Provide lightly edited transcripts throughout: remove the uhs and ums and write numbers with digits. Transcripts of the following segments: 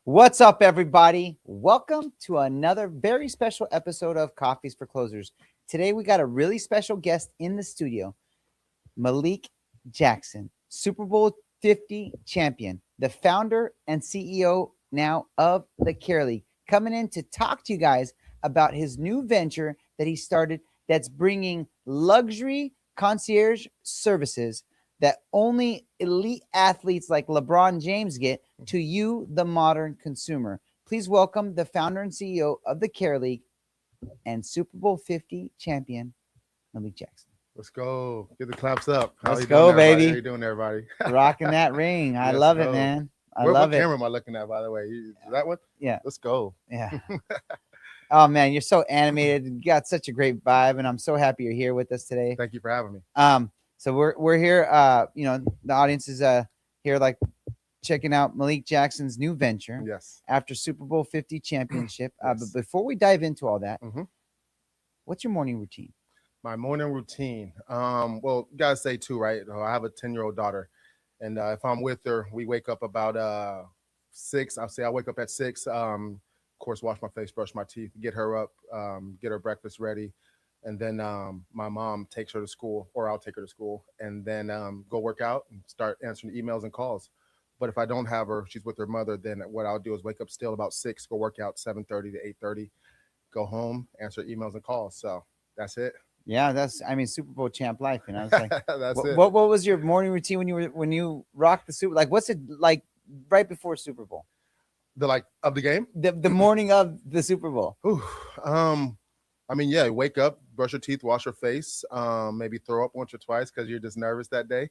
What's up, everybody? Welcome to another very special episode of Coffees for Closers. Today, we got a really special guest in the studio, Malik Jackson, Super Bowl 50 champion, the founder and CEO now of the Care League, coming in to talk to you guys about his new venture that he started that's bringing luxury concierge services that only elite athletes like LeBron James get to you, the modern consumer. Please welcome the founder and CEO of the Care League and Super Bowl 50 champion, Malik Jackson. Let's go. Get the claps up. How Let's you go, doing, everybody? baby. How you doing, everybody? Rocking that ring. I Let's love it, go. man. I What love it. camera am I looking at, by the way? That one? Yeah. Let's go. Yeah. Oh, man, you're so animated. You got such a great vibe, and I'm so happy you're here with us today. Thank you for having me. So we're here. The audience is here, like checking out Malik Jackson's new venture. Yes. After Super Bowl 50 championship. Yes. But before we dive into all that, Mhm. what's your morning routine? My morning routine. Well, you gotta say too, right? I have a 10-year-old daughter, and if I'm with her, we wake up about 6. I'll say I wake up at 6. Of course, wash my face, brush my teeth, get her up, get her breakfast ready, and then my mom takes her to school, or I'll take her to school, and then go work out and start answering emails and calls. But if I don't have her, she's with her mother, then what I'll do is wake up still about 6, go work out 7:30 to 8:30, go home, answer emails and calls. So that's it. Yeah, Super Bowl champ life. It's like, That's it. what was your morning routine when you rocked the Super? Like, what's it like right before Super Bowl? The like of the game. The morning of the Super Bowl. Ooh, yeah, wake up, brush your teeth, wash your face, maybe throw up once or twice because you're just nervous that day,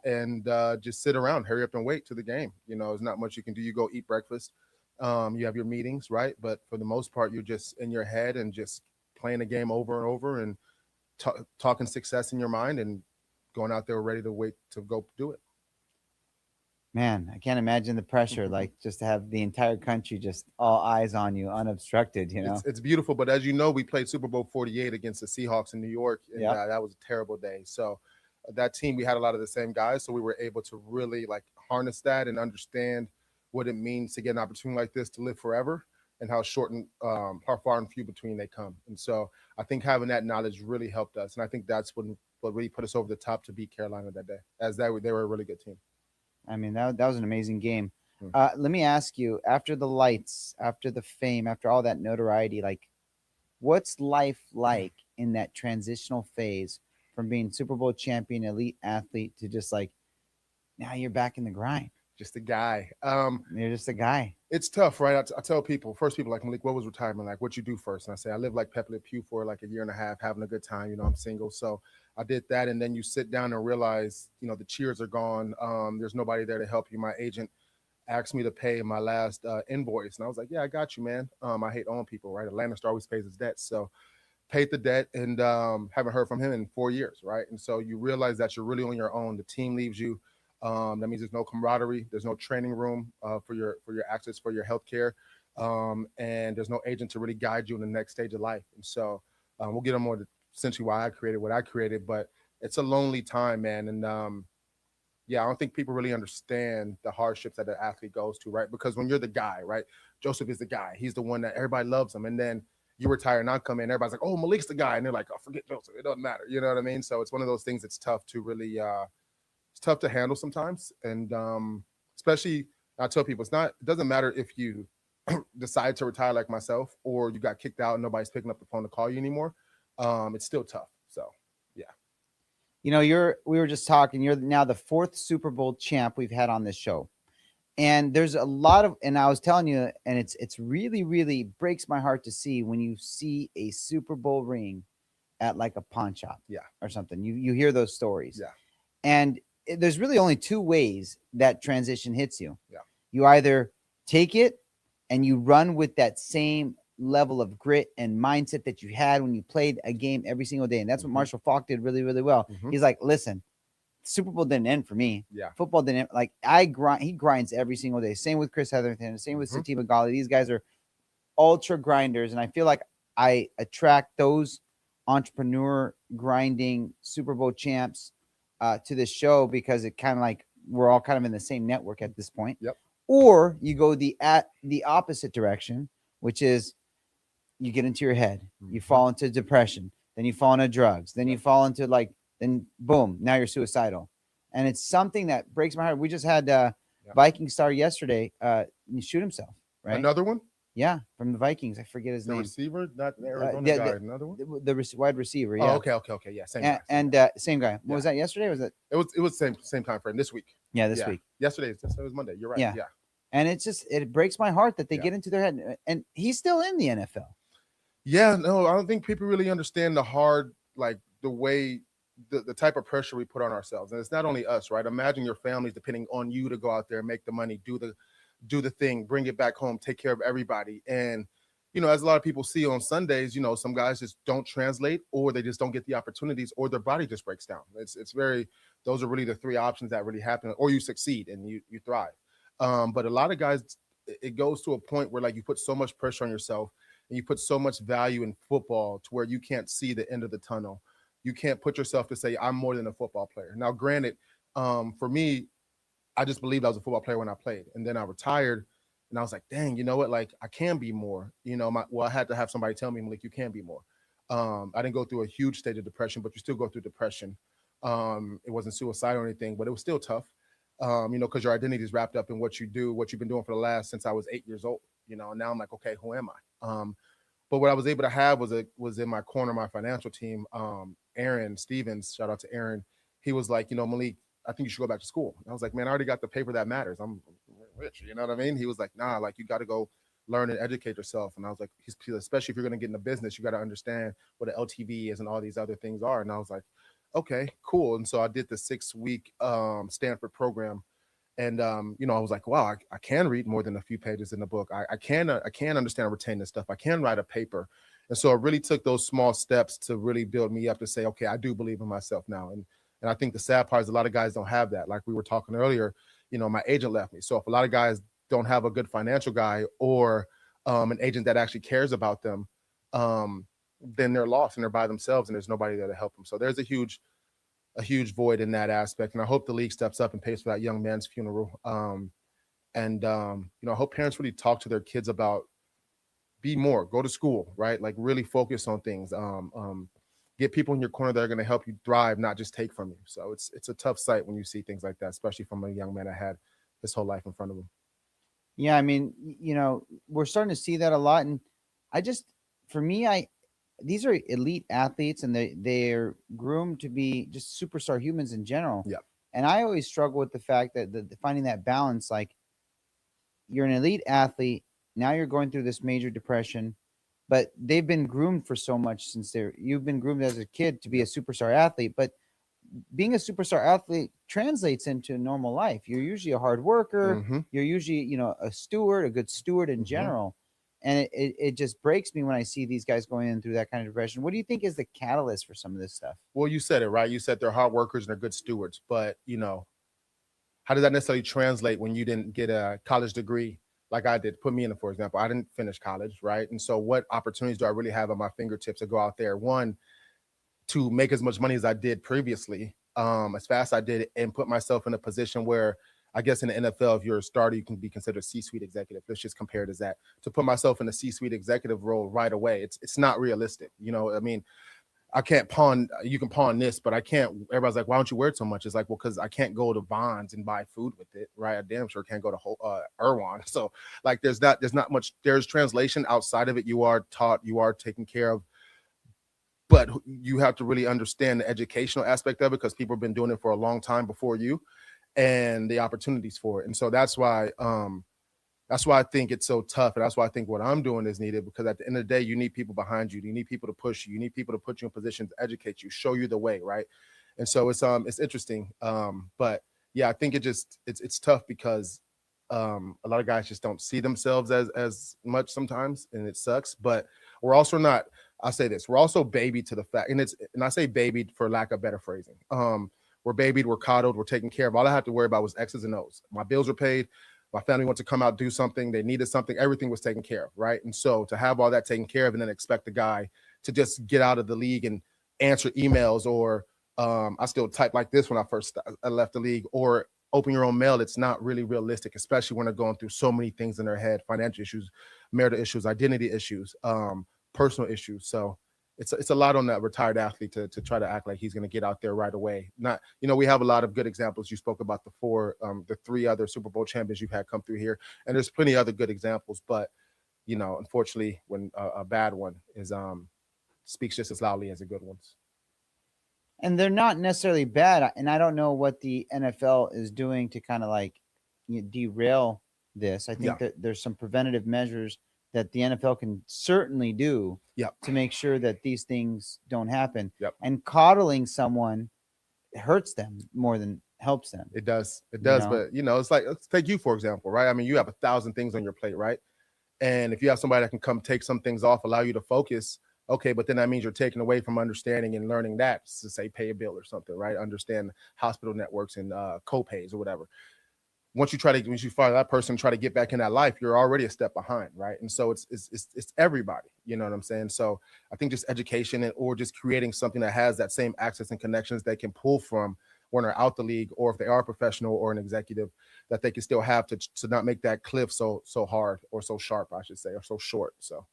and just sit around, hurry up and wait to the game. There's not much you can do. You go eat breakfast, you have your meetings, right? But for the most part, you're just in your head and just playing the game over and over and talking success in your mind and going out there ready to wait to go do it. Man, I can't imagine the pressure, like just to have the entire country just all eyes on you, unobstructed. It's beautiful, but as you know, we played Super Bowl 48 against the Seahawks in New York, and Yep. that was a terrible day. So that team, we had a lot of the same guys, so we were able to really like harness that and understand what it means to get an opportunity like this to live forever, and how short and how far and few between they come. And so I think having that knowledge really helped us, and I think that's what really put us over the top to beat Carolina that day, as they were a really good team. I mean, that was an amazing game. Mm. Let me ask you, after the lights, after the fame, after all that notoriety, like, what's life like in that transitional phase from being Super Bowl champion, elite athlete, to just like now you're back in the grind? Just a guy. You're just a guy. It's tough, right? I tell people, people like, Malik, what was retirement like? What you do first? And I say, I lived like Pepe Le Pew for like a year and a half, having a good time. I'm single. So I did that. And then you sit down and realize, the cheers are gone. There's nobody there to help you. My agent asked me to pay my last invoice. And I was like, yeah, I got you, man. I hate owing people, right? Atlanta Star always pays his debts. So paid the debt and haven't heard from him in 4 years, right? And so you realize that you're really on your own. The team leaves you. That means there's no camaraderie, there's no training room for your access for your healthcare, and there's no agent to really guide you in the next stage of life. And so we'll get on more to essentially why I created what I created, but it's a lonely time, man. And I don't think people really understand the hardships that an athlete goes to, right? Because when you're the guy, right? Joseph is the guy. He's the one that everybody loves him, and then you retire and I come in, everybody's like, "Oh, Malik's the guy," and they're like, "Oh, forget Joseph. It doesn't matter." You know what I mean? So it's one of those things that's tough to really. It's tough to handle sometimes, and especially I tell people it doesn't matter if you decide to retire like myself or you got kicked out and nobody's picking up the phone to call you anymore. It's still tough. So yeah. We were just talking, you're now the fourth Super Bowl champ we've had on this show, and there's a lot of, and I was telling you, and it's really really breaks my heart to see when you see a Super Bowl ring at like a pawn shop, Yeah. or something. You hear those stories. Yeah. And there's really only two ways that transition hits you. Yeah. You either take it and you run with that same level of grit and mindset that you had when you played a game every single day. And that's what Marshall Falk did really, really well. He's like, listen, Super Bowl didn't end for me. Yeah. Football didn't end. Like, he grinds every single day. Same with Chris Heatherton. Same with Sativa Gali. These guys are ultra grinders. And I feel like I attract those entrepreneur grinding Super Bowl champs to this show because it kind of like we're all kind of in the same network at this point. Yep. or you go the opposite direction, which is you get into your head, you fall into depression, then you fall into drugs, then you fall into then boom, now you're suicidal. And it's something that breaks my heart. We just had Yeah. Viking star yesterday shoot himself, right? Another one, Yeah, from the Vikings. I forget his the name. receiver, not the Arizona guy. Another one. The wide receiver. Oh, Yeah. okay. Yeah, same guy. And same guy. What was that? Yesterday? Or was it? It was same time frame this week. Yeah, this Yeah, week. yesterday. It was Monday. You're right. Yeah. Yeah. And it breaks my heart that they Yeah. get into their head. And he's still in the NFL. Yeah, no, I don't think people really understand the hard, like the way, the type of pressure we put on ourselves, and it's not only us, right? Imagine your families depending on you to go out there, make the money, do the thing, bring it back home, take care of everybody, and as a lot of people see on Sundays, some guys just don't translate, or they just don't get the opportunities, or their body just breaks down. It's very, those are really the three options that really happen, or you succeed and you thrive. But a lot of guys, it goes to a point where like you put so much pressure on yourself and you put so much value in football to where you can't see the end of the tunnel. You can't put yourself to say, I'm more than a football player. Now, granted, for me, I just believed I was a football player when I played. And then I retired and I was like, dang, you know what? Like, I can be more. I had to have somebody tell me, Malik, you can be more. I didn't go through a huge state of depression, but you still go through depression. It wasn't suicide or anything, but it was still tough, because your identity is wrapped up in what you do, what you've been doing for the last, since I was 8 years old, and now I'm like, okay, who am I? But what I was able to have was in my corner, my financial team, Aaron Stevens, shout out to Aaron. He was like, Malik, I think you should go back to school. And I was like, man, I already got the paper that matters. I'm rich, you know what I mean? He was like, nah, like you got to go learn and educate yourself. And I was like, especially if you're going to get in the business, you got to understand what an LTV is and all these other things are. And I was like, okay, cool. And so I did the 6-week Stanford program. And I was like, wow, I can read more than a few pages in the book. I can understand and retain this stuff. I can write a paper. And so it really took those small steps to really build me up to say, okay, I do believe in myself now. And I think the sad part is a lot of guys don't have that. Like we were talking earlier, my agent left me. So if a lot of guys don't have a good financial guy or an agent that actually cares about them, then they're lost and they're by themselves and there's nobody there to help them. So there's a huge void in that aspect. And I hope the league steps up and pays for that young man's funeral. I hope parents really talk to their kids about be more, go to school, right? Like really focus on things. Get people in your corner that are going to help you thrive, not just take from you. So it's a tough sight when you see things like that, especially from a young man that had his whole life in front of him. Yeah, I mean, we're starting to see that a lot, and for me, these are elite athletes, and they're groomed to be just superstar humans in general. Yeah. And I always struggle with the fact that finding that balance, like you're an elite athlete, now you're going through this major depression, but they've been groomed for so much since you've been groomed as a kid to be a superstar athlete, but being a superstar athlete translates into normal life. You're usually a hard worker. Mm-hmm. You're usually, a good steward in general. And it just breaks me when I see these guys going in through that kind of depression. What do you think is the catalyst for some of this stuff? Well, you said it, right? You said they're hard workers and they're good stewards, but how does that necessarily translate when you didn't get a college degree like I did? Put me in it, for example. I didn't finish college, right? And so what opportunities do I really have at my fingertips to go out there? One, to make as much money as I did previously, as fast as I did, and put myself in a position where I guess in the NFL, if you're a starter, you can be considered a C-suite executive. Let's just compare it as that. To put myself in a C-suite executive role right away, it's not realistic. I mean, you can pawn this, but I can't. Everybody's like, why don't you wear it so much? It's like, well, because I can't go to Bonds and buy food with it, right? I damn sure can't go to Erewhon. So like, there's not much, there's translation outside of it. You are taught, you are taken care of, but you have to really understand the educational aspect of it because people have been doing it for a long time before you and the opportunities for it. And so that's why I think it's so tough. And that's why I think what I'm doing is needed, because at the end of the day, you need people behind you. You need people to push you. You need people to put you in position to educate you, show you the way. Right. And so it's interesting. But yeah, I think it's tough because a lot of guys just don't see themselves as much sometimes. And it sucks, but we're also not, I'll say this, we're also babied to the fact, and I say babied for lack of better phrasing. We're babied, we're coddled, we're taken care of. All I had to worry about was X's and O's. My bills were paid. My family wanted to come out, do something. They needed something. Everything was taken care of, right? And so to have all that taken care of and then expect the guy to just get out of the league and answer emails, or I still type like this when I first left the league, or open your own mail, it's not really realistic, especially when they're going through so many things in their head: financial issues, marital issues, identity issues, personal issues. So it's a lot on that retired athlete to try to act like he's going to get out there right away. Not, we have a lot of good examples. You spoke about the three other Super Bowl champions you've had come through here, and there's plenty of other good examples. But unfortunately, when a bad one is speaks just as loudly as the good ones. And they're not necessarily bad. And I don't know what the NFL is doing to kind of like derail this. I think that there's some preventative measures that the NFL can certainly do to make sure that these things don't happen. And coddling someone hurts them more than helps them. It does. But it's like, let's take you for example, right? I mean, you have 1,000 things on your plate, right? And if you have somebody that can come take some things off, allow you to focus, okay, but then that means you're taking away from understanding and learning that, to say, pay a bill or something, right? Understand hospital networks and co-pays or whatever. Once you find that person, try to get back in that life, you're already a step behind, right? And so it's everybody, you know what I'm saying? So I think just education or just creating something that has that same access and connections they can pull from when they're out the league, or if they are a professional or an executive, that they can still have to not make that cliff so hard, or so sharp, I should say, or so short. So,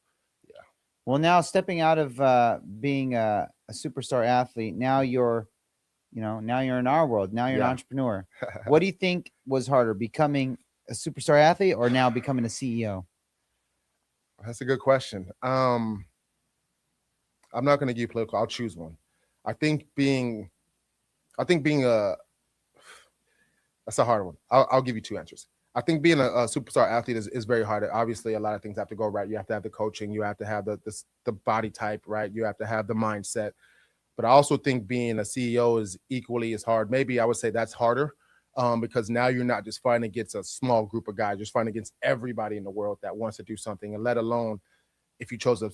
yeah. Well, now stepping out of being a superstar athlete, now you're in our world. Now you're an entrepreneur. What do you think was harder, becoming a superstar athlete or now becoming a CEO? That's a good question. I'm not going to give political. I'll choose one. I think being that's a hard one. I'll give you two answers. I think being a superstar athlete is very hard. Obviously, a lot of things have to go right. You have to have the coaching. You have to have the body type, right? You have to have the mindset. But I also think being a CEO is equally as hard. Maybe I would say that's harder because now you're not just fighting against a small group of guys. You're fighting against everybody in the world that wants to do something, and let alone if you chose a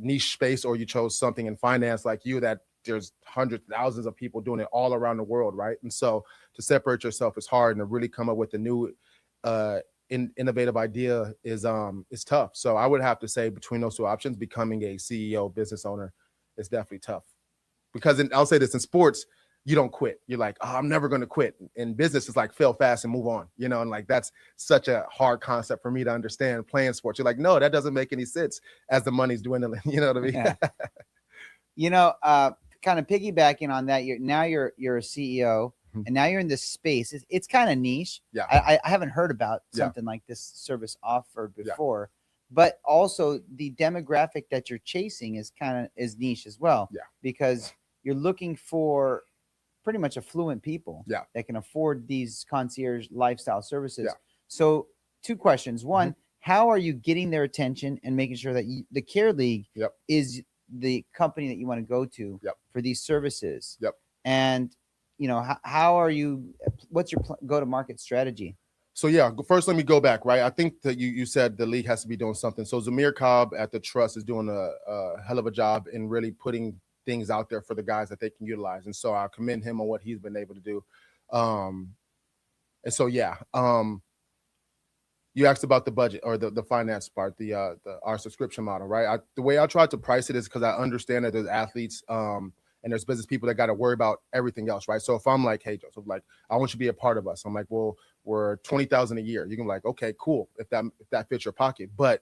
niche space, or you chose something in finance like you, that there's hundreds, thousands of people doing it all around the world, right? And so to separate yourself is hard, and to really come up with a new innovative idea is tough. So I would have to say between those two options, becoming a CEO, business owner, is definitely tough. Because I'll say this, in sports, you don't quit. You're like, oh, I'm never going to quit. In business, it's like fail fast and move on, and like that's such a hard concept for me to understand playing sports. You're like, no, that doesn't make any sense as the money's dwindling. You know what I mean? Yeah. Kind of piggybacking on that, you're a CEO, and now you're in this space. It's kind of niche. Yeah. I haven't heard about something like this service offered before, but also the demographic that you're chasing is niche as well. Yeah. Because you're looking for pretty much affluent people that can afford these concierge lifestyle services. Yeah. So 2 questions. One, how are you getting their attention and making sure that the Care League is the company that you want to go to for these services? And how are you, what's your go-to-market strategy? So first let me go back, right? I think that you said the league has to be doing something. So Zamir Cobb at the Trust is doing a hell of a job in really putting things out there for the guys that they can utilize. And so I commend him on what he's been able to do. And so, you asked about the budget or the finance part, our subscription model, right? The way I tried to price it is because I understand that there's athletes and there's business people that got to worry about everything else, right? So if I'm like, hey, Joseph, like, I want you to be a part of us. I'm like, well, we're $20,000 a year. You can be like, okay, cool, if that fits your pocket. But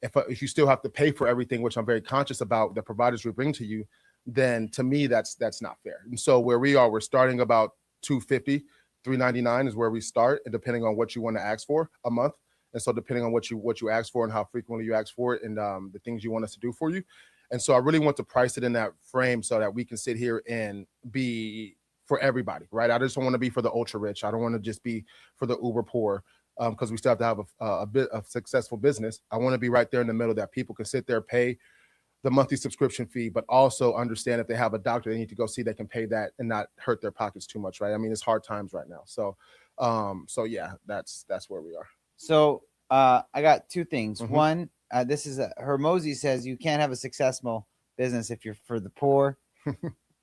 if you still have to pay for everything, which I'm very conscious about, the providers we bring to you, then to me that's not fair. And so where we are, we're starting about $250, $399 is where we start, and depending on what you want to ask for a month. And so depending on what you ask for and how frequently you ask for it, and the things you want us to do for you. And so I really want to price it in that frame so that we can sit here and be for everybody, right? I just don't want to be for the ultra rich. I don't want to just be for the uber poor, because we still have to have a bit of successful business. I want to be right there in the middle that people can sit there, pay the monthly subscription fee, but also understand if they have a doctor they need to go see, they can pay that and not hurt their pockets too much, right? I mean, it's hard times right now. So that's where we are. So I got 2 things. One, this is Hermosi says you can't have a successful business if you're for the poor.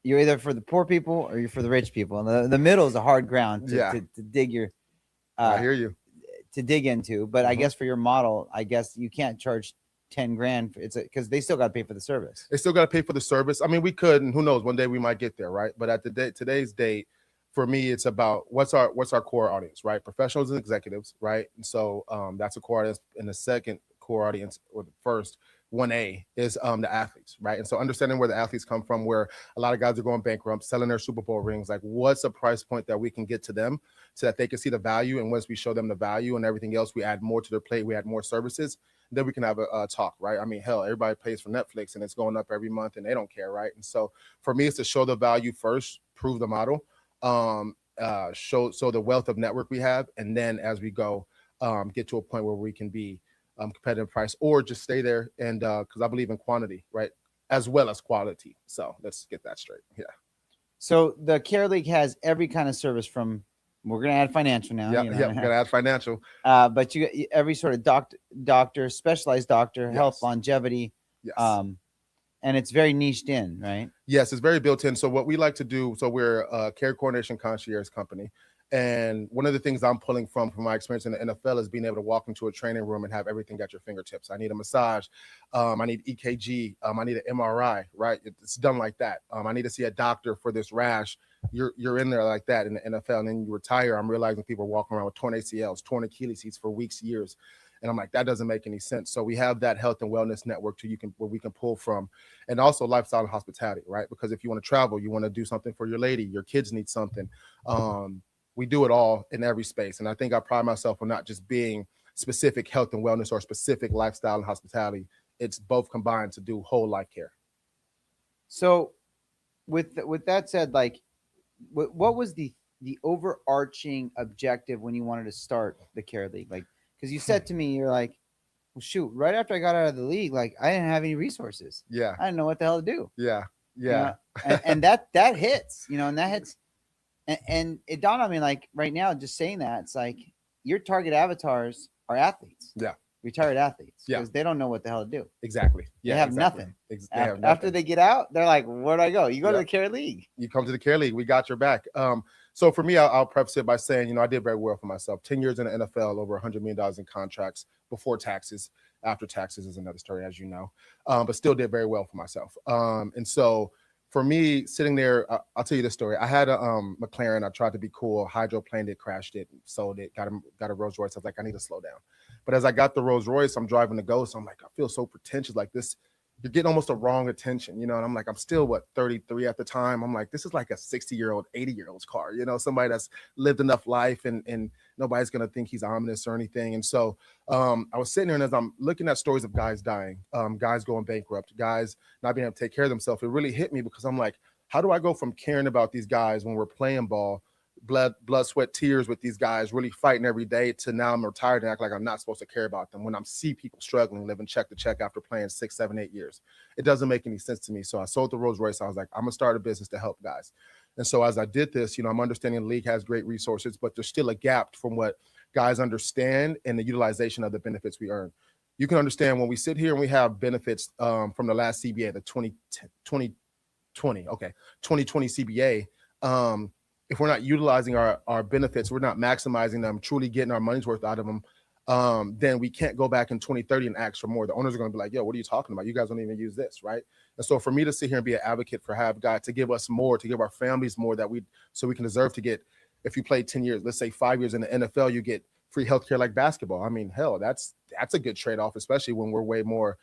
You're either for the poor people or you're for the rich people. And the middle is a hard ground to dig your. I hear you. To dig into, but I guess for your model, I guess you can't charge 10 grand. Because they still got to pay for the service. They still got to pay for the service. I mean, we could, and who knows, one day we might get there, right? But at today's date, for me, it's about what's our core audience, right? Professionals and executives, right? And so that's a core audience. And the second core audience, or the first 1A, is the athletes, right? And so understanding where the athletes come from, where a lot of guys are going bankrupt, selling their Super Bowl rings, like what's a price point that we can get to them so that they can see the value. And once we show them the value and everything else, we add more to their plate, we add more services, then we can have a talk, right? I mean, hell, everybody pays for Netflix and it's going up every month and they don't care, right? And so for me, it's to show the value first, prove the model, show the wealth of network we have, and then as we go, get to a point where we can be competitive price, or just stay there. And because I believe in quantity, right, as well as quality. So let's get that straight. Yeah. So the Care League has every kind of service from. We're gonna add financial now. Yeah. You know, Yeah. We're gonna add financial. but you get every sort of doctor, specialized doctor, health, Yes. longevity. Yes. And it's very niched in, right? Yes, it's very built in. So what we like to do, so we're a care coordination concierge company. And one of the things I'm pulling from my experience in the NFL is being able to walk into a training room and have everything at your fingertips. I need a massage. I need EKG. I need an MRI, right? It's done like that. I need to see a doctor for this rash. You're in there like that in the NFL, and then you retire. I'm realizing people are walking around with torn ACLs, torn Achilles for weeks, years. And I'm like, that doesn't make any sense. So we have that health and wellness network where we can pull from, and also lifestyle and hospitality, right? Because if you want to travel, you want to do something for your lady, your kids need something. We do it all in every space. And I think I pride myself on not just being specific health and wellness or specific lifestyle and hospitality. It's both combined to do whole life care. So, with that said, like, what was the overarching objective when you wanted to start the Care League? Like, because you said to me, you're like, well, shoot, right after I got out of the league, like I didn't have any resources. Yeah. I didn't know what the hell to do. Yeah. You Yeah. know? and that hits, and that hits. And it dawned on me, like right now, just saying that, it's like your target avatars are athletes. Yeah. Retired athletes. Yeah. Because they don't know what the hell to do. Exactly. Yeah. They have exactly. nothing. After they get out, they're like, where do I go? You go to the Care League. You come to the Care League. We got your back. So for me, I'll preface it by saying, I did very well for myself. 10 years in the NFL, over $100 million in contracts before taxes. After taxes is another story, as you know, but still did very well for myself. And so for me, sitting there, I'll tell you this story. I had a McLaren. I tried to be cool, hydroplaned it, crashed it, sold it, got a Rolls Royce. I was like, I need to slow down. But as I got the Rolls Royce, I'm driving the Ghost. I'm like, I feel so pretentious, like this. You're getting almost the wrong attention, and I'm like, I'm still 33 at the time. I'm like, this is like a 60-year-old, 80-year-old's car, somebody that's lived enough life, and nobody's gonna think he's ominous or anything. And so I was sitting there, and as I'm looking at stories of guys dying, guys going bankrupt, guys not being able to take care of themselves, it really hit me, because I'm like, how do I go from caring about these guys when we're playing ball, blood, sweat, tears with these guys, really fighting every day, to now I'm retired and act like I'm not supposed to care about them when I see people struggling, living check to check after playing 6, 7, 8 years. It doesn't make any sense to me. So I sold the Rolls Royce. I was like, I'm gonna start a business to help guys. And so as I did this, I'm understanding the league has great resources, but there's still a gap from what guys understand and the utilization of the benefits we earn. You can understand when we sit here and we have benefits from the last CBA, the 2020 CBA. If we're not utilizing our benefits, we're not maximizing them, truly getting our money's worth out of them, then we can't go back in 2030 and ask for more. The owners are going to be like, yo, what are you talking about? You guys don't even use this, right? And so for me to sit here and be an advocate for have guys to give us more, to give our families more, so we can deserve to get, if you play 10 years, let's say 5 years in the NFL, you get free healthcare like basketball. I mean, hell, that's a good trade-off, especially when we're way more,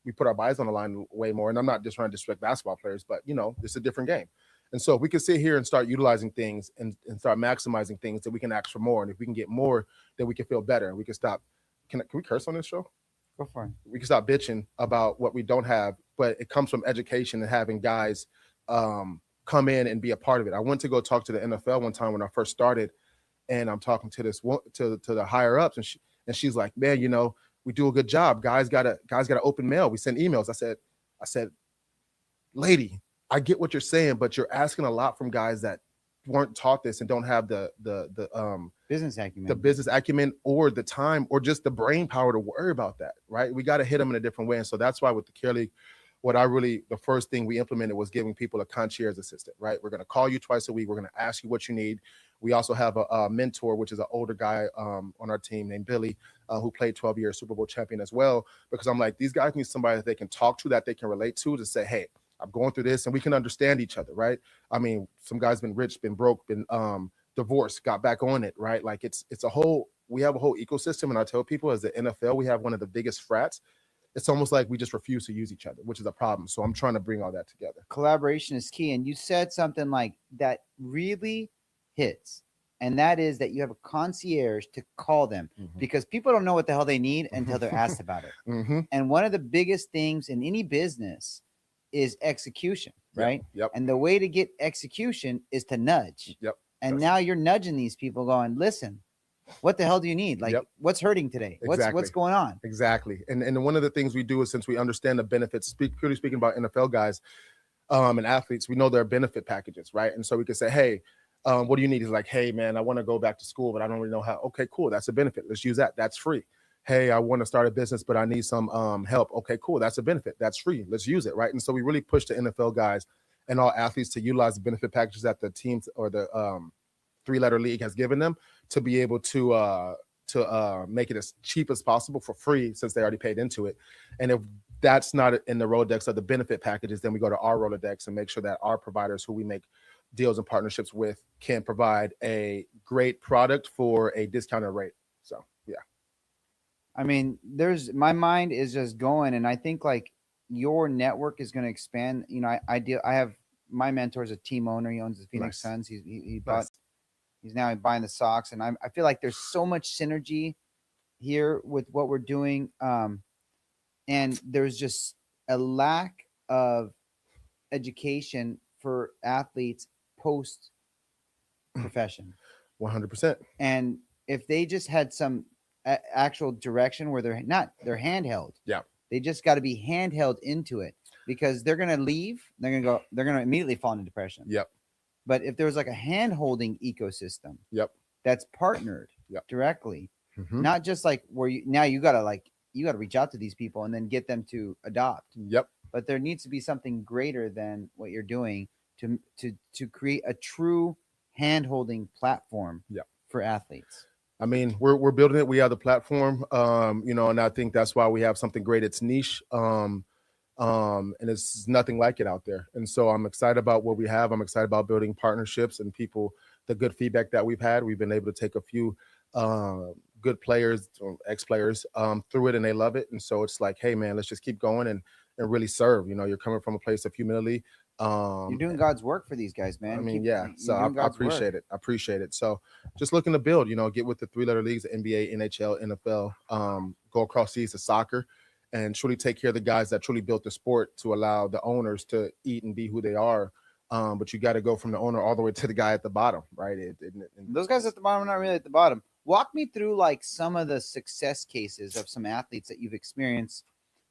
we put our bodies on the line way more. And I'm not just trying to disrespect basketball players, but it's a different game. And so if we can sit here and start utilizing things and start maximizing things, that we can ask for more. And if we can get more, then we can feel better. And we can stop. Can we curse on this show? Go for it. We can stop bitching about what we don't have, but it comes from education and having guys come in and be a part of it. I went to go talk to the NFL one time when I first started, and I'm talking to to the higher ups, and she's like, man, we do a good job. Guys got an open mail. We send emails. I said, lady, I get what you're saying, but you're asking a lot from guys that weren't taught this and don't have the business acumen or the time or just the brain power to worry about that, right? We got to hit them in a different way. And so that's why with the Care League, the first thing we implemented was giving people a concierge assistant, right? We're going to call you twice a week. We're going to ask you what you need. We also have a mentor, which is an older guy on our team named Billy, who played 12 years, Super Bowl champion as well, because I'm like, these guys need somebody that they can talk to, that they can relate to say, hey, I'm going through this, and we can understand each other, right? I mean, some guy's been rich, been broke, been divorced, got back on it, right? Like it's a whole, we have a whole ecosystem. And I tell people, as the NFL, we have one of the biggest frats. It's almost like we just refuse to use each other, which is a problem. So I'm trying to bring all that together. Collaboration is key. And you said something like that really hits. And that is that you have a concierge to call them because people don't know what the hell they need until they're asked about it. And one of the biggest things in any business is execution, right? Yep. And the way to get execution is to nudge. Yep. And now you're nudging these people going, listen, what the hell do you need? Like, what's hurting today? What's going on? Exactly. And one of the things we do is, since we understand the benefits, purely speaking about NFL guys and athletes, we know their benefit packages, right? And so we can say, hey, what do you need? He's like, hey, man, I want to go back to school, but I don't really know how. Okay, cool. That's a benefit. Let's use that. That's free. Hey, I want to start a business, but I need some help. Okay, cool. That's a benefit. That's free. Let's use it, right? And so we really push the NFL guys and all athletes to utilize the benefit packages that the teams or the three-letter league has given them to be able to make it as cheap as possible for free, since they already paid into it. And if that's not in the Rolodex of the benefit packages, then we go to our Rolodex and make sure that our providers, who we make deals and partnerships with, can provide a great product for a discounted rate. So yeah. I mean, my mind is just going, and I think like your network is going to expand. You know, I have my mentor is a team owner. He owns the Phoenix Suns. He bought. He's now buying the Sox, and I feel like there's so much synergy here with what we're doing, and there's just a lack of education for athletes post profession. 100%. And if they just had some actual direction where they're handheld, they just got to be handheld into it, because they're gonna leave, they're gonna immediately fall into depression. But if there was like a hand-holding ecosystem that's partnered directly, not just like where you gotta reach out to these people and then get them to adopt. But there needs to be something greater than what you're doing to create a true hand-holding platform for athletes. I mean, we're building it. We have the platform, and I think that's why we have something great. It's niche. And it's nothing like it out there. And so I'm excited about what we have. I'm excited about building partnerships and people, the good feedback that we've had. We've been able to take a few good players, ex-players through it, and they love it. And so it's like, hey, man, let's just keep going and really serve. You know, you're coming from a place of humility. You're doing God's work for these guys, man. I mean, so I appreciate it. I appreciate it. So just looking to build, get with the three-letter leagues, the NBA, NHL, NFL, go across seas to soccer, and truly take care of the guys that truly built the sport to allow the owners to eat and be who they are. But you got to go from the owner all the way to the guy at the bottom, right? Those guys at the bottom are not really at the bottom. Walk me through like some of the success cases of some athletes that you've experienced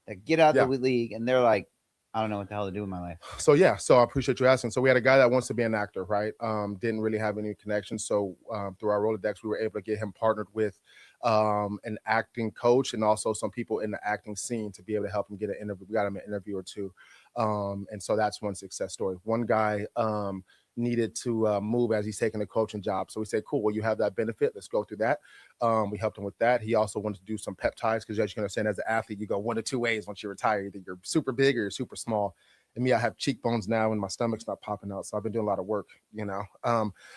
that get out of the league and they're like, I don't know what the hell to do with my life. So I appreciate you asking. So we had a guy that wants to be an actor, right? Didn't really have any connections. So through our Rolodex, we were able to get him partnered with an acting coach and also some people in the acting scene to be able to help him get an interview. We got him an interview or two. And so that's one success story. One guy needed to move as he's taking a coaching job. So we said, cool, well, you have that benefit. Let's go through that. We helped him with that. He also wanted to do some peptides because, as you can understand, as an athlete, you go one of two ways once you retire. Either you're super big or you're super small. And me, I have cheekbones now and my stomach's not popping out. So I've been doing a lot of work,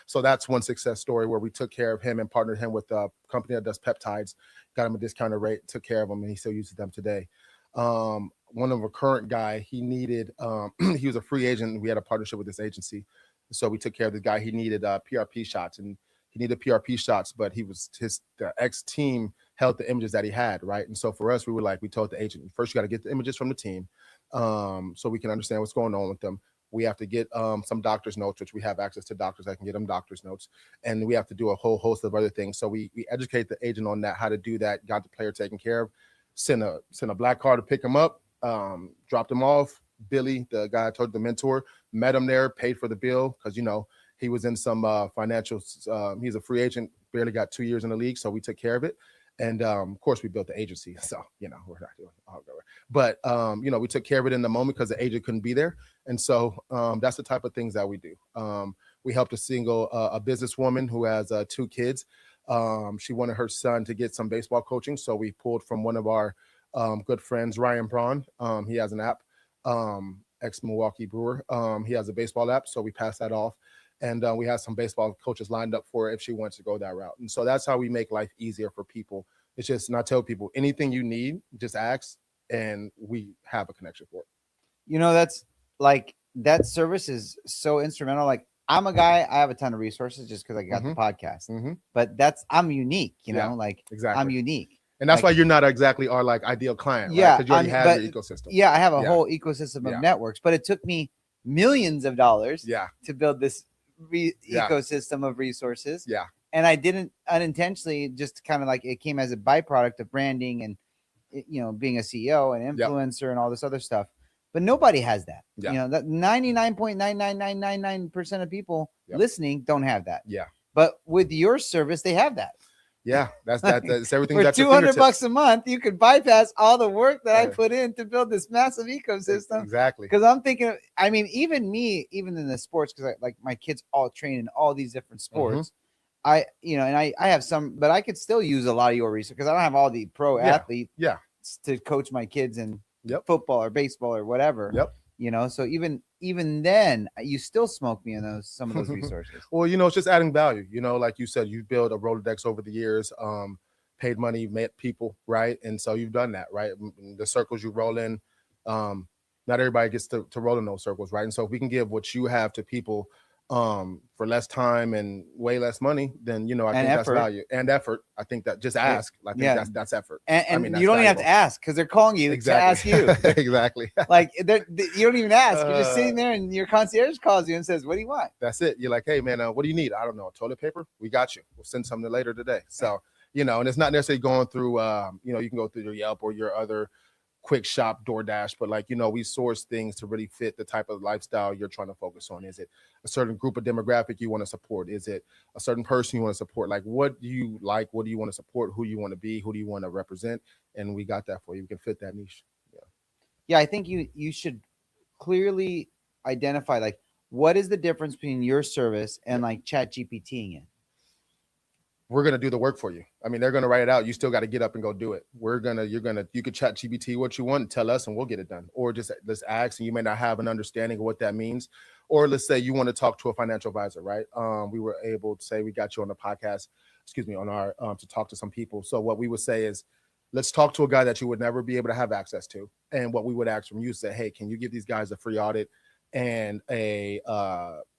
So that's one success story where we took care of him and partnered him with a company that does peptides, got him a discounted rate, took care of him, and he still uses them today. One of a current guy, he needed, he was a free agent. We had a partnership with this agency. So we took care of the guy. He needed PRP shots, and he needed PRP shots, but the ex-team held the images that he had, right? And so for us, we told the agent, first you got to get the images from the team so we can understand what's going on with them. We have to get some doctor's notes, which we have access to doctors that can get them doctor's notes. And we have to do a whole host of other things. So we educate the agent on that, how to do that, got the player taken care of, send a black car to pick him up, dropped him off. Billy, the guy I told you, the mentor, met him there, paid for the bill because, he was in some financial, he's a free agent, barely got 2 years in the league. So we took care of it. And of course, we built the agency. So, we're not doing all that. But, we took care of it in the moment because the agent couldn't be there. And so that's the type of things that we do. We helped a businesswoman who has 2 kids. She wanted her son to get some baseball coaching. So we pulled from one of our good friends, Ryan Braun. He has an app. ex-Milwaukee Brewer. He has a baseball app, so we pass that off. And we have some baseball coaches lined up for her if she wants to go that route. And so that's how we make life easier for people. It's just, and I tell people, anything you need, just ask, and we have a connection for it. That's like that service is so instrumental. Like I'm a guy, I have a ton of resources just because I got the podcast. But I'm unique, like exactly. I'm unique. And that's like, why you're not exactly our like ideal client, yeah, right? Because you already have your ecosystem. Yeah, I have a whole ecosystem of networks, but it took me millions of dollars to build this ecosystem of resources. Yeah. And I didn't unintentionally, just kind of like it came as a byproduct of branding and being a CEO and influencer and all this other stuff. But nobody has that. That 99.99999% of people listening don't have that. Yeah. But with your service, they have that. Yeah, that's everything. For that's $200 a month, you could bypass all the work that I put in to build this massive ecosystem. Exactly. Because I'm thinking, I mean, even in the sports, because like my kids all train in all these different sports. I have some, but I could still use a lot of your research because I don't have all the pro athletes to coach my kids in football or baseball or whatever. So even then, you still smoke me in some of those resources. Well, it's just adding value. Like you said, you've built a Rolodex over the years, paid money, met people, right? And so you've done that, right? The circles you roll in, not everybody gets to roll in those circles, right? And so if we can give what you have to people for less time and way less money, then I think that's value and effort. I think that just ask. I think that's effort. And you don't even have to ask because they're calling you to ask you. Exactly. Like you don't even ask. You're just sitting there, and your concierge calls you and says, "What do you want?" That's it. You're like, "Hey, man, what do you need?" "I don't know. Toilet paper? We got you. We'll send something later today." So and it's not necessarily going through. You can go through your Yelp or your other quick shop DoorDash, but we source things to really fit the type of lifestyle you're trying to focus on. Is it a certain group of demographic you want to support? Is it a certain person you want to support? Like, what do you like? What do you want to support? Who you want to be? Who do you want to represent? And we got that for you. We can fit that niche. Yeah, I think you should clearly identify like what is the difference between your service and like Chat GPTing it. We're going to do the work for you. I mean, they're going to write it out. You still got to get up and go do it. You could Chat GPT what you want and tell us and we'll get it done. Or just let's ask, and you may not have an understanding of what that means. Or let's say you want to talk to a financial advisor, right? We were able to say we got you on the podcast, on our, to talk to some people. So what we would say is, let's talk to a guy that you would never be able to have access to. And what we would ask from you is say, hey, can you give these guys a free audit and a,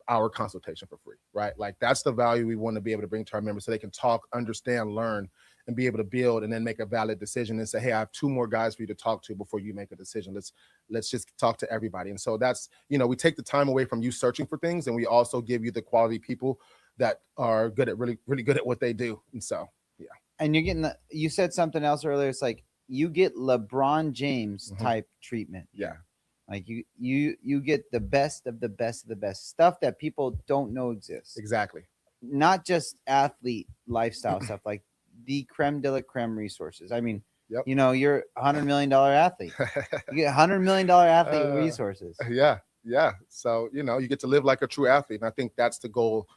hour consultation for free, right? Like that's the value we want to be able to bring to our members so they can talk, understand, learn, and be able to build and then make a valid decision and say, hey, I have 2 more guys for you to talk to before you make a decision. Let's just talk to everybody. And so that's, we take the time away from you searching for things, and we also give you the quality people that are good at really, really good at what they do. And so, yeah. And you're getting you said something else earlier. It's like you get LeBron James type treatment. Yeah. Like you get the best of the best of the best stuff that people don't know exists. Exactly. Not just athlete lifestyle stuff, like the creme de la creme resources. I mean, you're $100 million athlete. You get $100 million athlete resources. Yeah. So, you get to live like a true athlete. And I think that's the goal.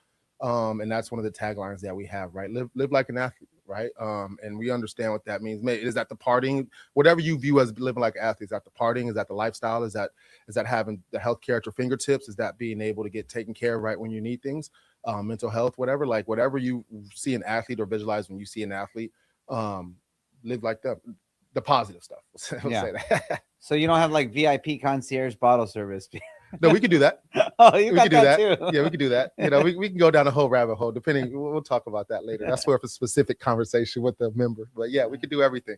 And that's one of the taglines that we have, right? Live like an athlete, right? And we understand what that means. Is that the partying, whatever you view as living like an athlete? Is that the partying? Is that the lifestyle? Is that having the healthcare at your fingertips? Is that being able to get taken care of right when you need things? Mental health, whatever. Like whatever you see an athlete or visualize when you see an athlete, live like them. The positive stuff. We'll say that. So you don't have like VIP concierge bottle service. No, we could do that. Oh, you got that too. Yeah, we could do that. We can go down a whole rabbit hole. Depending, we'll talk about that later. That's worth a specific conversation with the member. But yeah, we could do everything.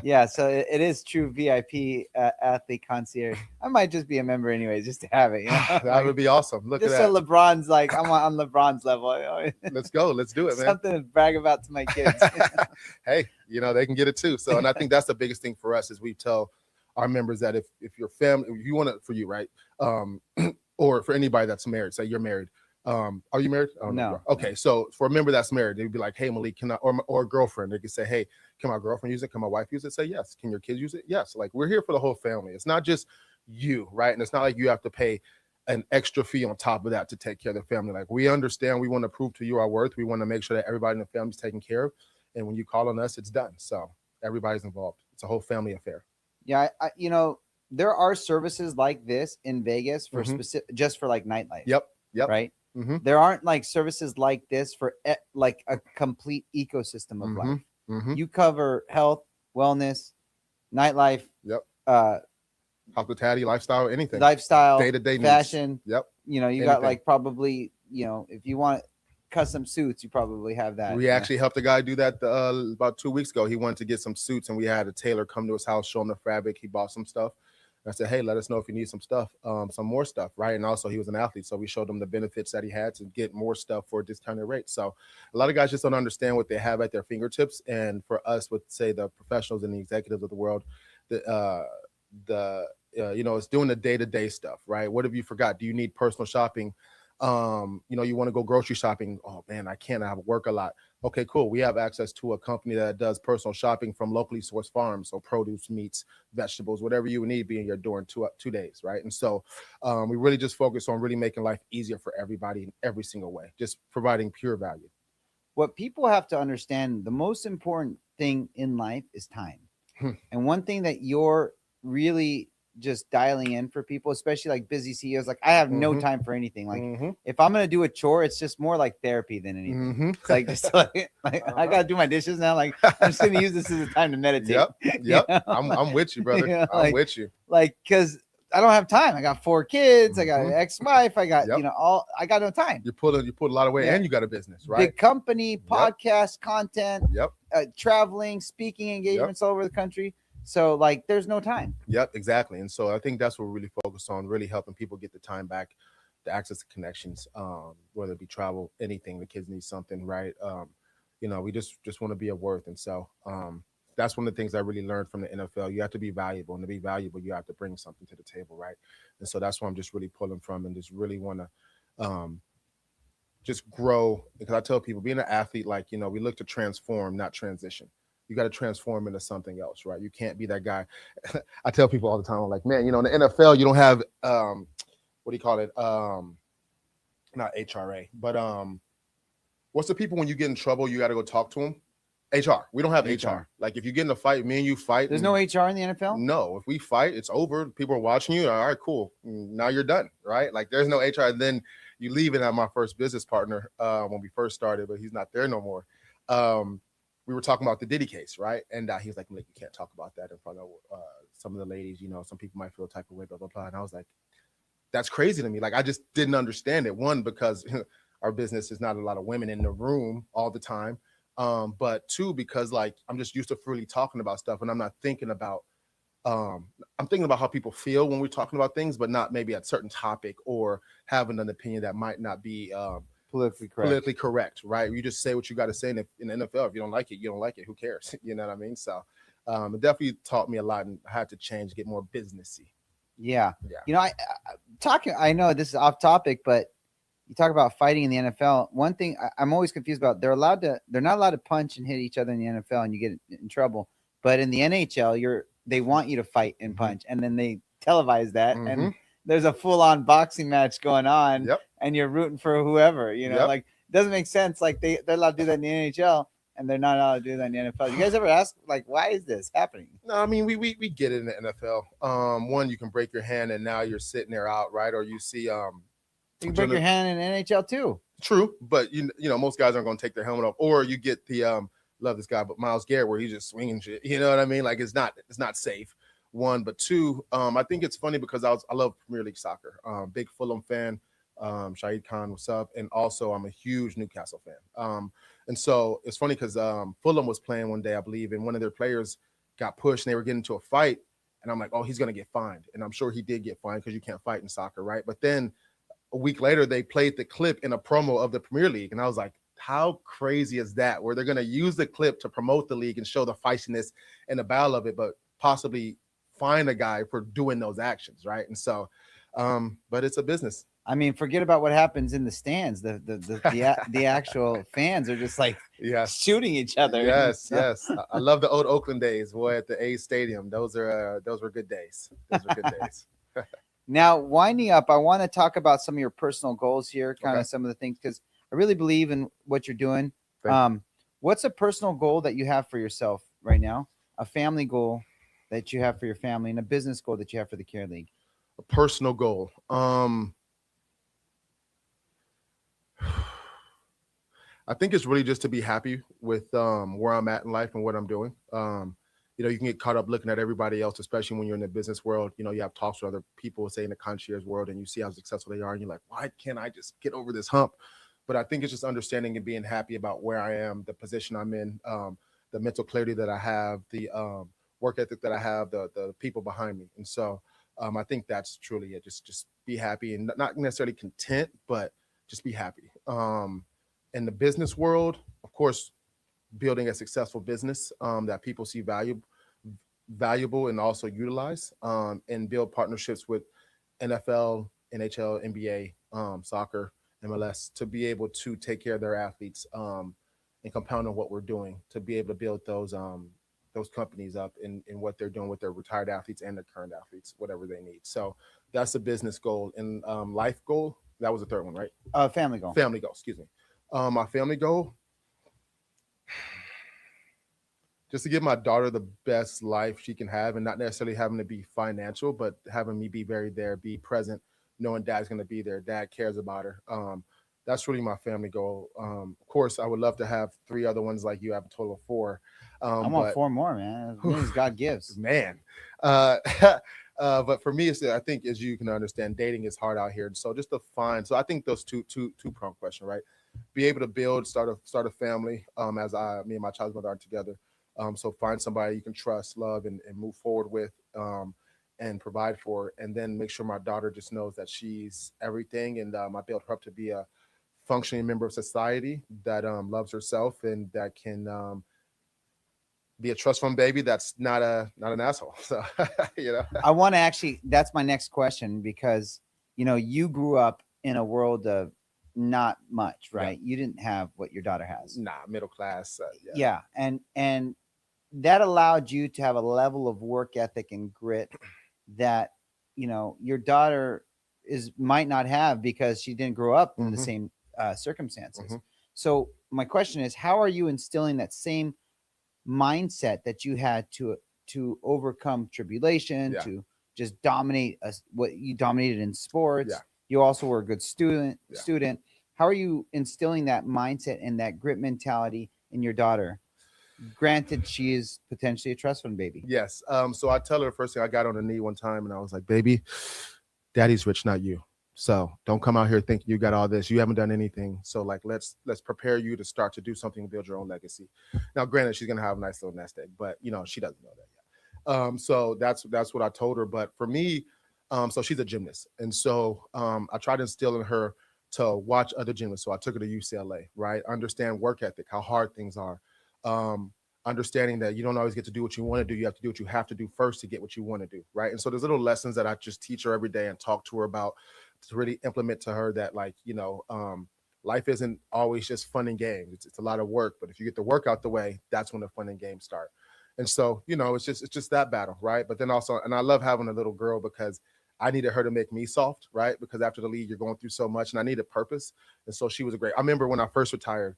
Yeah, so it is true VIP athlete concierge. I might just be a member anyways, just to have it. That would be awesome. Look just at that. So LeBron's like, I'm on LeBron's level. Let's go. Let's do it, man. Something to brag about to my kids. Hey, they can get it too. So, and I think that's the biggest thing for us is we tell our members that if your family, if you want it for you, right? Or for anybody that's married, say you're married. Are you married? Oh, no. Okay. So for a member that's married, they'd be like, hey, Malik, can I, or a girlfriend, they could say, hey, can my girlfriend use it? Can my wife use it? Say yes. Can your kids use it? Yes. Like we're here for the whole family. It's not just you, right? And it's not like you have to pay an extra fee on top of that to take care of the family. Like we understand, we want to prove to you our worth. We want to make sure that everybody in the family is taken care of. And when you call on us, it's done. So everybody's involved. It's a whole family affair. Yeah. there are services like this in Vegas for Mhm. specific, just for like nightlife. Yep. Yep. Right. Mm-hmm. There aren't like services like this for like a complete ecosystem of Mm-hmm. life. Mm-hmm. You cover health, wellness, nightlife, Yep. uh, Hospitality, lifestyle, anything. lifestyle, Day-to-day needs. fashion. Yep. You know, you got Anything. like probably, you know, if you want custom suits, you probably have that. We actually helped a guy do that about 2 weeks ago. He wanted to get some suits, and we had a tailor come to his house, show him the fabric. He bought some stuff. I said, hey, let us know if you need some stuff, some more stuff, right? And also, he was an athlete, so we showed him the benefits that he had to get more stuff for a discounted rate. So a lot of guys just don't understand what they have at their fingertips. And for us, with say the professionals and the executives of the world, the you know, it's doing the day-to-day stuff, right? What have you forgot? Do you need personal shopping? You know, you want to go grocery shopping. Oh man, I can't. I have work a lot. Okay, cool. We have access to a company that does personal shopping from locally sourced farms, so produce, meats, vegetables, whatever you need be in your door in 2 days, right? And so we really just focus on really making life easier for everybody in every single way, just providing pure value. What people have to understand, the most important thing in life is time. And one thing that you're really just dialing in for people, especially like busy CEOs, like I have no time for anything. Like if I'm gonna do a chore, it's just more like therapy than anything. It's like just like I gotta do my dishes now. Like I'm just gonna use this as a time to meditate. Yep. You know? I'm with you, brother. You know, I'm with you. Like because I don't have time. I got 4 kids. I got an ex-wife. I got you know I got no time. You put a lot of weight, and you got a business, right? Big company, podcast, content, traveling, speaking engagements all over the country. So like there's no time. Yep, exactly. And so I think that's what we really focus on, really helping people get the time back, the access to connections, whether it be travel, anything. The kids need something, right? You know, we just want to be of worth. And so that's one of the things I really learned from the NFL. You have to be valuable, and to be valuable, you have to bring something to the table, right? And so that's where I'm just really pulling from, and just really want to just grow. Because I tell people, being an athlete, like, you know, we look to transform, not transition. You got to transform into something else, right? You can't be that guy. I tell people all the time, I'm like, man, you know, in the NFL, you don't have what do you call it? Not HRA, but what's the people when you get in trouble, you got to go talk to them? HR. We don't have HR. Like if you get in a fight, me and you fight. There's no HR in the NFL? No. If we fight, it's over. People are watching you. All right, cool. Now you're done, right? Like there's no HR. And then you leave it at my first business partner when we first started, but he's not there no more. We were talking about the Diddy case, right? And he was like, Malik, you can't talk about that in front of some of the ladies. You know, some people might feel a type of way, blah, blah, blah. And I was like, that's crazy to me. Like, I just didn't understand it. One, because our business is not a lot of women in the room all the time. But two, because like, I'm just used to freely talking about stuff, and I'm not thinking about, I'm thinking about how people feel when we're talking about things, but not maybe a certain topic or having an opinion that might not be politically correct, right? You just say what you got to say in the NFL. If you don't like it, you don't like it. Who cares? You know what I mean? So it definitely taught me a lot, and I had to change, get more businessy. Yeah. You know, I know this is off topic, but you talk about fighting in the NFL. One thing I'm always confused about, they're not allowed to punch and hit each other in the NFL and you get in trouble. But in the NHL, they want you to fight and punch, and then they televise that, and there's a full-on boxing match going on, and you're rooting for whoever, you know, like it doesn't make sense. Like they're allowed to do that in the NHL, and they're not allowed to do that in the NFL. You guys ever ask, like, why is this happening? No, I mean, we get it in the NFL. One, you can break your hand, and now you're sitting there out, right? Or you see, you can break your hand in NHL too. True, but you know, most guys aren't going to take their helmet off. Or you get the love this guy, but Myles Garrett, where he's just swinging shit. You know what I mean? Like it's not safe. One, but two, I think it's funny because I love Premier League soccer. Big Fulham fan. Shahid Khan, what's up? And also, I'm a huge Newcastle fan. And so it's funny because Fulham was playing one day, I believe, and one of their players got pushed and they were getting into a fight. And I'm like, oh, he's going to get fined. And I'm sure he did get fined because you can't fight in soccer, right? But then a week later, they played the clip in a promo of the Premier League. And I was like, how crazy is that? Where they're going to use the clip to promote the league and show the feistiness and the battle of it, but possibly fine a guy for doing those actions, right? And so, but it's a business. I mean, forget about what happens in the stands. The actual fans are just like shooting each other. Yes, yes. I love the old Oakland days, boy, at the A's Stadium. Those were good days. Those were good days. Now, winding up, I want to talk about some of your personal goals here, kind of some of the things, because I really believe in what you're doing. What's a personal goal that you have for yourself right now? A family goal that you have for your family and a business goal that you have for the Care League? A personal goal. I think it's really just to be happy with where I'm at in life and what I'm doing. You can get caught up looking at everybody else, especially when you're in the business world. You have talks with other people, say in the concierge world, and you see how successful they are, and you're like, why can't I just get over this hump? But I think it's just understanding and being happy about where I am, the position I'm in, the mental clarity that I have, the work ethic that I have, the people behind me, and so I think that's truly it. Just be happy and not necessarily content, but just be happy. In the business world, of course, building a successful business that people see valuable and also utilize, and build partnerships with NFL, NHL, NBA, soccer, MLS to be able to take care of their athletes, and compound on what we're doing to be able to build those companies up in what they're doing with their retired athletes and their current athletes, whatever they need. So that's a business goal. And life goal, that was the third one, right? Family goal. Family goal, excuse me. My family goal, just to give my daughter the best life she can have, and not necessarily having to be financial, but having me be very there, be present, knowing dad's going to be there, dad cares about her. That's really my family goal. Of course, I would love to have three other ones like you. I have a total of four. I want But four more, man. As many as God gives. man, but for me, I think, as you can understand, dating is hard out here. So just to find, so I think those two prong question, right? Be able to build, start a family. Me and my child's mother are together. So find somebody you can trust, love, and move forward with, and provide for, and then make sure my daughter just knows that she's everything, and I built her up to be a functioning member of society that loves herself and that can be a trust fund baby that's not an asshole. So I want to actually, that's my next question, because you grew up in a world of not much, right? You didn't have what your daughter has. Middle class. Yeah, and that allowed you to have a level of work ethic and grit that your daughter might not have, because she didn't grow up in the same circumstances. So my question is, how are you instilling that same mindset that you had to overcome tribulation, to just dominate what you dominated in sports? You also were a good student. How are you instilling that mindset and that grit mentality in your daughter? Granted, she is potentially a trust fund baby. Yes. So I tell her, first thing, I got on a knee one time and I was like, baby, daddy's rich, not you. So don't come out here thinking you got all this. You haven't done anything. So like, let's prepare you to start to do something to build your own legacy. Now, granted, she's gonna have a nice little nest egg, but she doesn't know that yet. So that's what I told her. But for me, so she's a gymnast, and so I tried to instill in her to watch other gymnasts. So I took her to UCLA, right? Understand work ethic, how hard things are. Understanding that you don't always get to do what you want to do. You have to do what you have to do first to get what you want to do, right? And so there's little lessons that I just teach her every day and talk to her about, to really implement to her that, like, life isn't always just fun and games. It's a lot of work, but if you get the work out the way, that's when the fun and games start. And so, it's just that battle, right? But then also, and I love having a little girl because I needed her to make me soft, right? Because after the league, you're going through so much, and I needed purpose. And so she was a great. I remember when I first retired,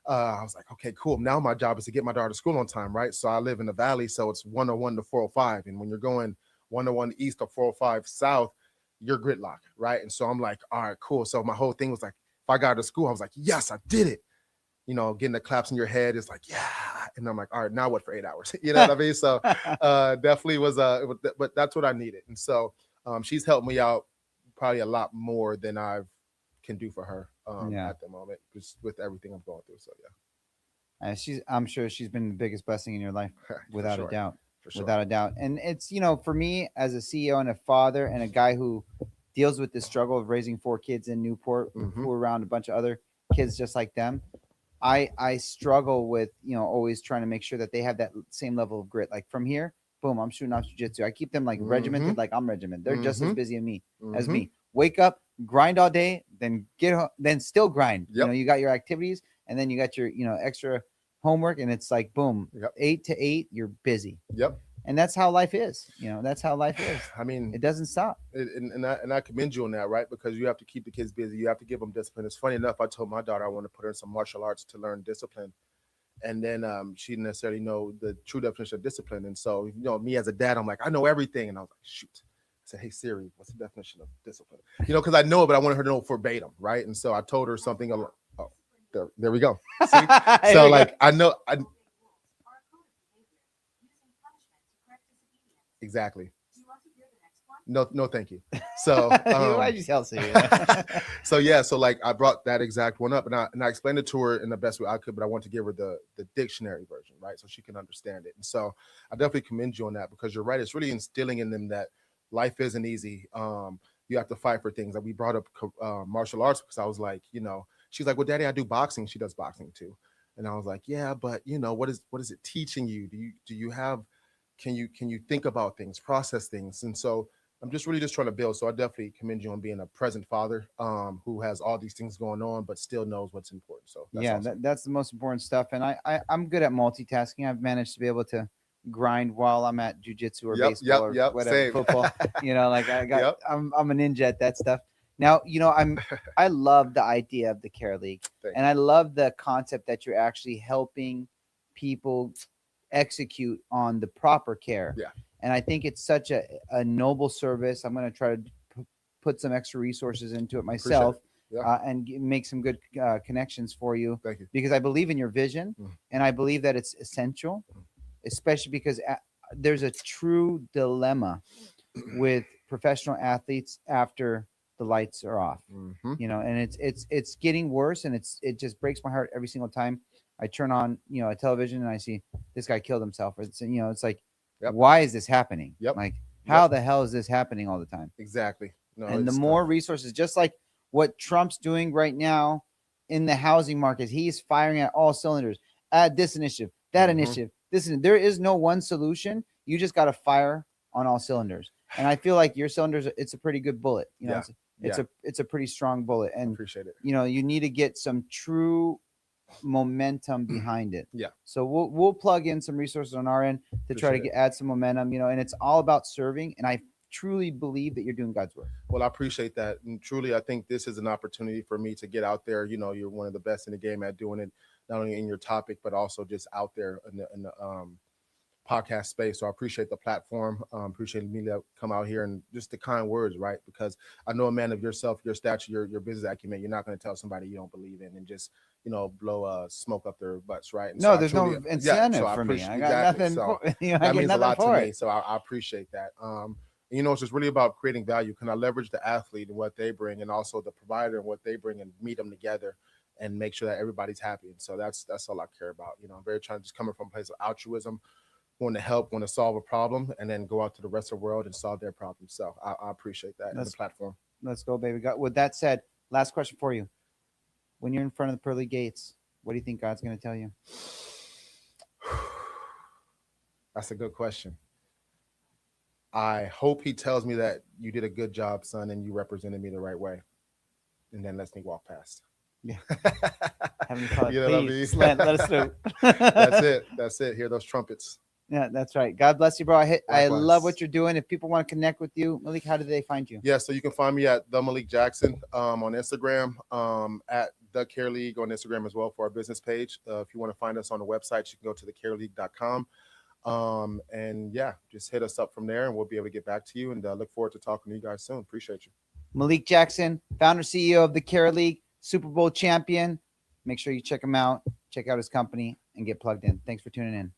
I was like, okay, cool. Now my job is to get my daughter to school on time, right? So I live in the valley, so it's 101 to 405, and when you're going 101 east or 405 south, you're gridlock, right? And so I'm like, all right, cool. So my whole thing was like, if I got to school, I was like, yes, I did it. Getting the claps in your head is like, yeah. And I'm like, all right, now what for 8 hours? You know what I mean? So definitely but that's what I needed. And so she's helped me out probably a lot more than I can do for her at the moment, just with everything I'm going through. So I'm sure she's been the biggest blessing in your life, without a doubt. For sure. Without a doubt. And it's, for me as a CEO and a father and a guy who deals with this struggle of raising 4 kids in Newport, who are around a bunch of other kids just like them, I struggle with, always trying to make sure that they have that same level of grit. Like from here, boom, I'm shooting off jiu-jitsu. I keep them like regimented, like I'm regimented. They're just as busy as me. Wake up, grind all day, then then still grind. Yep. You got your activities, and then you got your, extra homework, and it's like, boom, 8 to 8, you're busy. Yep. And that's how life is. That's how life is. I mean, it doesn't stop. And I commend you on that, right? Because you have to keep the kids busy. You have to give them discipline. It's funny enough, I told my daughter I want to put her in some martial arts to learn discipline. And then she didn't necessarily know the true definition of discipline. And so, me as a dad, I'm like, I know everything. And I was like, shoot. I said, hey, Siri, what's the definition of discipline? Because I know it, but I wanted her to know verbatim, right? And so I told her something. Oh, there we go. See? So, like, I know. Exactly. No, thank you. So, why'd you tell Siri? so yeah, so like I brought that exact one up, and I explained it to her in the best way I could, but I want to give her the dictionary version, right, so she can understand it. And so I definitely commend you on that, because you're right. It's really instilling in them that life isn't easy. You have to fight for things. Like we brought up martial arts, because I was like, she's like, well, Daddy, I do boxing. She does boxing too, and I was like, yeah, but what is it teaching you? Do you have can you think about things, process things? And so I'm just really just trying to build. So I definitely commend you on being a present father, who has all these things going on, but still knows what's important. So that's yeah, awesome. that's the most important stuff. And I'm good at multitasking. I've managed to be able to grind while I'm at jujitsu or baseball or whatever, same. football. Like I got, Yep. I'm a ninja at that stuff. Now, I love the idea of the Care League, and I love the concept that you're actually helping people execute on the proper care. Yeah. And I think it's such a noble service. I'm going to try to put some extra resources into it myself. Yeah. And make some good connections for you. Thank you. Because I believe in your vision, and I believe that it's essential, especially because there's a true dilemma with professional athletes after the lights are off. And it's getting worse, and it just breaks my heart every single time I turn on a television and I see this guy killed himself. Or it's like, why is this happening? Like, how the hell is this happening all the time? Exactly. No, and the more resources, just like what Trump's doing right now in the housing market, he's firing at all cylinders. Add this initiative, that initiative, there is no one solution. You just got to fire on all cylinders. And I feel like your cylinders, it's a pretty good bullet. It's a pretty strong bullet. And appreciate it. You need to get some true momentum behind it. Yeah. So we'll plug in some resources on our end to try to add some momentum, and it's all about serving. And I truly believe that you're doing God's work. Well, I appreciate that. And truly, I think this is an opportunity for me to get out there. You're one of the best in the game at doing it, not only in your topic, but also just out there in the podcast space. So I appreciate the platform. Appreciate me to come out here and just the kind words, right? Because I know a man of yourself, your stature, your business acumen, you're not going to tell somebody you don't believe in and just, blow smoke up their butts, right? And no, so there's no incentive for me. I got nothing. So that means a lot to me. So I appreciate that. It's just really about creating value. Can I leverage the athlete and what they bring, and also the provider and what they bring, and meet them together and make sure that everybody's happy? And so that's all I care about. I'm very trying to just coming from a place of altruism, want to help, want to solve a problem, and then go out to the rest of the world and solve their problems. So I appreciate that in the platform. Let's go, baby. With that said, last question for you. When you're in front of the pearly gates, what do you think God's going to tell you? That's a good question. I hope he tells me that you did a good job, son, and you represented me the right way, and then lets me walk past. Yeah. Please, let us know. That's it. Hear those trumpets. Yeah, that's right. God bless you, bro. I love what you're doing. If people want to connect with you, Malik, how do they find you? Yeah, so you can find me at the Malik Jackson on Instagram, at the Care League on Instagram as well for our business page. If you want to find us on the website, you can go to thecareleague.com. And yeah, just hit us up from there, and we'll be able to get back to you. And look forward to talking to you guys soon. Appreciate you. Malik Jackson, founder, CEO of the Care League, Super Bowl champion. Make sure you check him out, check out his company, and get plugged in. Thanks for tuning in.